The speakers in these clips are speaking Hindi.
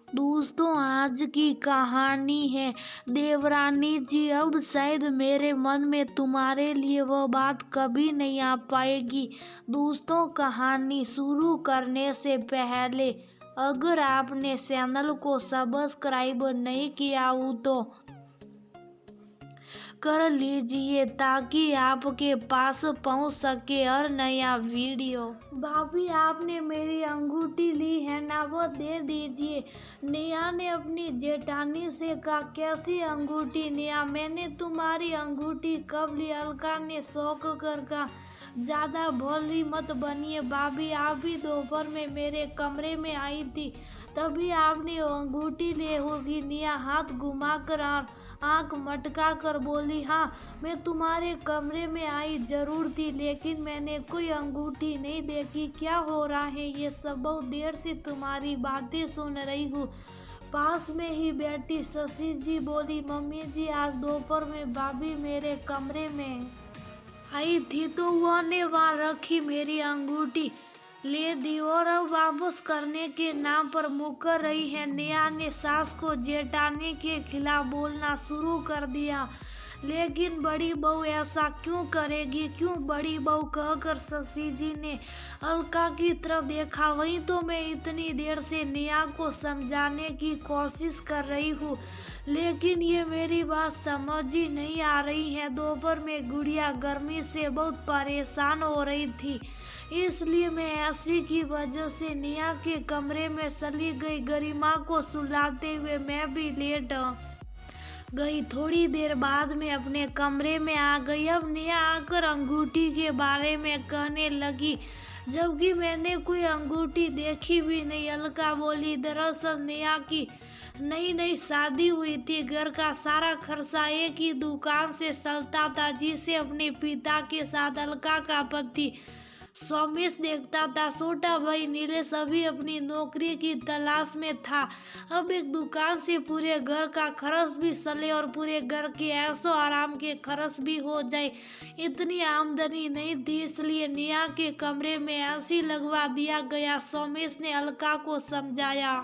दोस्तों, आज की कहानी है देवरानी जी। अब शायद मेरे मन में तुम्हारे लिए वह बात कभी नहीं आ पाएगी। दोस्तों, कहानी शुरू करने से पहले अगर आपने चैनल को सब्सक्राइब नहीं किया हो तो कर लीजिए ताकि आपके पास पहुंच सके हर नया वीडियो। भाभी, आपने मेरी अंगूठी ली है ना, वो दे दीजिए। नेहा ने अपनी जेठानी से कहा, कैसी अंगूठी नेहा? मैंने तुम्हारी अंगूठी कब ली? अलका ने शौक कर कहा। ज्यादा भोली मत बनिए भाभी, आप ही दोपहर में मेरे कमरे में आई थी, तभी आपने वो अंगूठी ले होगी। नेहा हाथ घुमाकर और आंख मटका कर बोली, हाँ मैं तुम्हारे कमरे में आई जरूर थी, लेकिन मैंने कोई अंगूठी नहीं देखी। क्या हो रहा है ये सब? बहुत देर से तुम्हारी बातें सुन रही हूँ। पास में ही बैठी शशि जी बोली, मम्मी जी आज दोपहर में भाभी मेरे कमरे में आई थी तो वो ने वहाँ रखी मेरी अंगूठी ले दी और अब वापस करने के नाम पर मुकर रही है। नेहा ने सास को जेठानी के खिलाफ बोलना शुरू कर दिया, लेकिन बड़ी बहू ऐसा क्यों करेगी? क्यों बड़ी बहू कहकर शशि जी ने अलका की तरफ देखा। वहीं तो मैं इतनी देर से नेहा को समझाने की कोशिश कर रही हूँ, लेकिन ये मेरी बात समझ ही नहीं आ रही है। दोपहर में गुड़िया गर्मी से बहुत परेशान हो रही थी, इसलिए मैं ऐसी की वजह से नेहा के कमरे में चली गई। गरिमा को सुलाते हुए मैं भी लेट गई। थोड़ी देर बाद में अपने कमरे में आ गई। अब नेहा आकर अंगूठी के बारे में कहने लगी, जबकि मैंने कोई अंगूठी देखी भी नहीं। अलका बोली, दरअसल नेहा की नई शादी हुई थी, घर का सारा खर्चा एक ही दुकान से चलता था, जिसे अपने पिता के साथ अलका का पति सोमेश देखता था। छोटा भाई नीलेश अभी अपनी नौकरी की तलाश में था। अब एक दुकान से पूरे घर का खर्च भी चले और पूरे घर के ऐशो आराम के खर्च भी हो जाए, इतनी आमदनी नहीं थी, इसलिए नेहा के कमरे में एसी लगवा दिया गया। सोमेश ने अलका को समझाया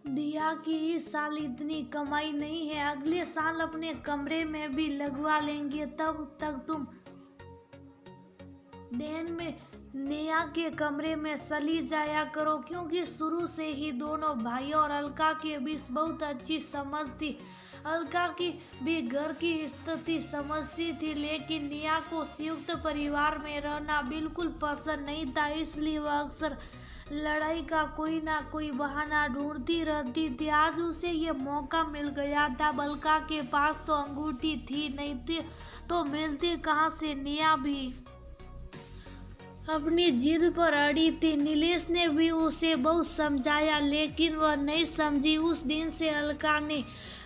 दिया कि इस साल इतनी कमाई नहीं है, अगले साल अपने कमरे में भी लगवा लेंगे, तब तक तुम दिन में नेहा के कमरे में चली जाया करो। क्योंकि शुरू से ही दोनों भाइयों और अलका के बीच बहुत अच्छी समझ थी। अलका की भी घर की स्थिति समझती थी, लेकिन नेहा को संयुक्त परिवार में रहना बिल्कुल पसंद नहीं था, इसलिए वह अक्सर लड़ाई का कोई ना कोई बहाना ढूंढती रहती थी। आज उसे ये मौका मिल गया था। अलका के पास तो अंगूठी थी नहीं थी तो मिलती कहाँ से? नेहा भी अपनी जिद पर अड़ी थी। नीलेश ने भी उसे बहुत समझाया, लेकिन वह नहीं समझी। उस दिन से अलका ने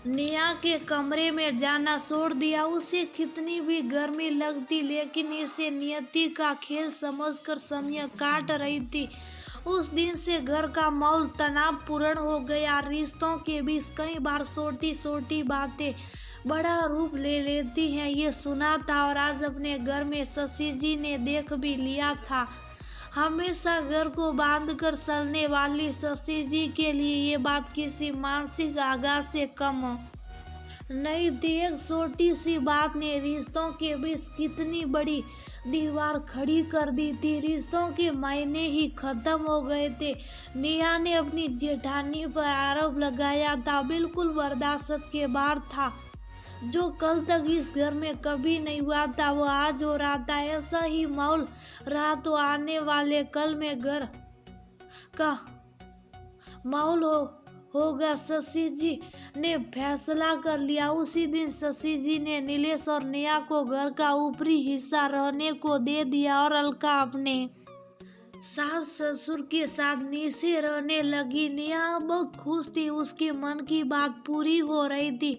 नेहा के कमरे में जाना छोड़ दिया। उसे कितनी भी गर्मी लगती, लेकिन इसे नियति का खेल समझकर समय काट रही थी। उस दिन से घर का माहौल तनावपूर्ण हो गया। रिश्तों के बीच कई बार छोटी छोटी बातें बड़ा रूप ले लेती हैं, ये सुना था और आज अपने घर में शशि जी ने देख भी लिया था। हमेशा घर को बांधकर चलने वाली शशि जी के लिए ये बात किसी मानसिक आघात से कम नहीं थी। एक छोटी सी बात ने रिश्तों के बीच कितनी बड़ी दीवार खड़ी कर दी थी। रिश्तों के मायने ही खत्म हो गए थे। नेहा ने अपनी जेठानी पर आरोप लगाया था, बिल्कुल बर्दाश्त के बाहर था। जो कल तक इस घर में कभी नहीं हुआ था वो आज हो रहा था। ऐसा ही माहौल रहा तो आने वाले कल में घर का माहौल होगा। शशि जी ने फैसला कर लिया। उसी दिन शशि जी ने नीलेश और नेहा को घर का ऊपरी हिस्सा रहने को दे दिया और अलका अपने सास ससुर के साथ नीचे रहने लगी। नेहा बहुत खुश थी, उसके मन की बात पूरी हो रही थी।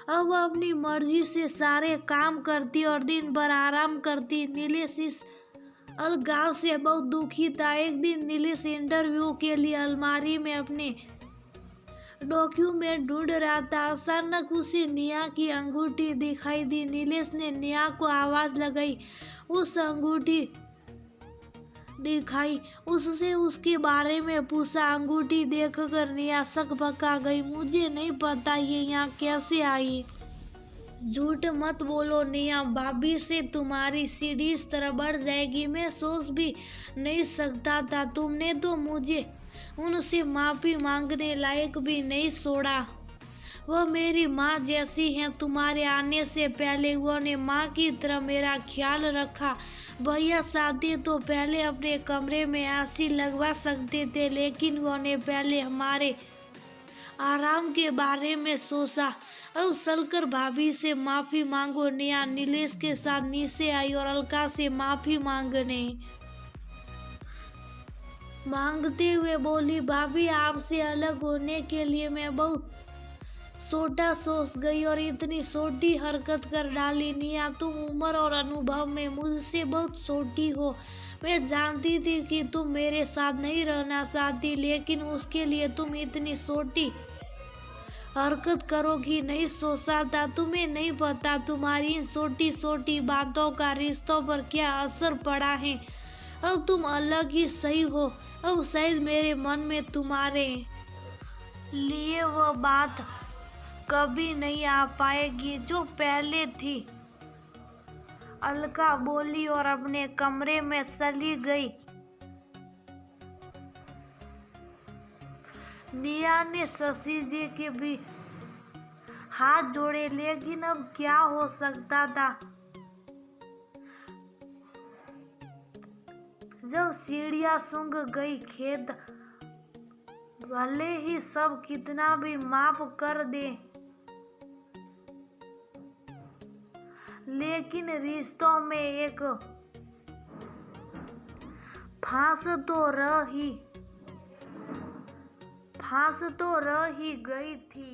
अब वह अपनी मर्जी से सारे काम करती और दिन भर आराम करती। नीलेश इस अलगाव से बहुत दुखी था। एक दिन नीलेश इंटरव्यू के लिए अलमारी में अपने डॉक्यूमेंट ढूंढ रहा था। अचानक उसे नेहा की अंगूठी दिखाई दी। नीलेश ने नेहा को आवाज लगाई। उस अंगूठी दिखाई। उससे उसके बारे में पूछा। अंगूठी देखकर नेहा सकपका गई। मुझे नहीं पता ये यहाँ कैसे आई। झूठ मत बोलो नेहा, भाभी से तुम्हारी सीढ़ी इस तरह बढ़ जाएगी मैं सोच भी नहीं सकता था। तुमने तो मुझे उनसे माफी मांगने लायक भी नहीं छोड़ा। वह मेरी माँ जैसी हैं। तुम्हारे आने से पहले उन्होंने माँ की तरह मेरा ख्याल रखा। भैया चाहते तो पहले अपने कमरे में एसी लगवा सकते थे, लेकिन उन्होंने पहले हमारे आराम के बारे में सोचा। अब चलकर भाभी से माफी मांगो। नेहा नीलेश के साथ नीचे आई और अलका से माफी मांगते हुए बोली, भाभी आपसे अलग होने के लिए मैं बहुत छोटा सोच गई और इतनी छोटी हरकत कर डाली। नेहा तुम उम्र और अनुभव में मुझसे बहुत छोटी हो। मैं जानती थी कि तुम मेरे साथ नहीं रहना चाहती, लेकिन उसके लिए तुम इतनी छोटी हरकत करोगी नहीं सोचा था। तुम्हें नहीं पता तुम्हारी इन छोटी छोटी बातों का रिश्तों पर क्या असर पड़ा है। अब तुम अलग ही सही हो। अब शायद मेरे मन में तुम्हारे लिए वो बात कभी नहीं आ पाएगी जो पहले थी। अलका बोली और अपने कमरे में चली गई। नेहा ने शशि जी के भी हाथ जोड़े, लेकिन अब क्या हो सकता था। जब सीढ़ियां सूंघ गई खेत, भले ही सब कितना भी माफ कर दे, लेकिन रिश्तों में एक फांस तो रह ही गई थी।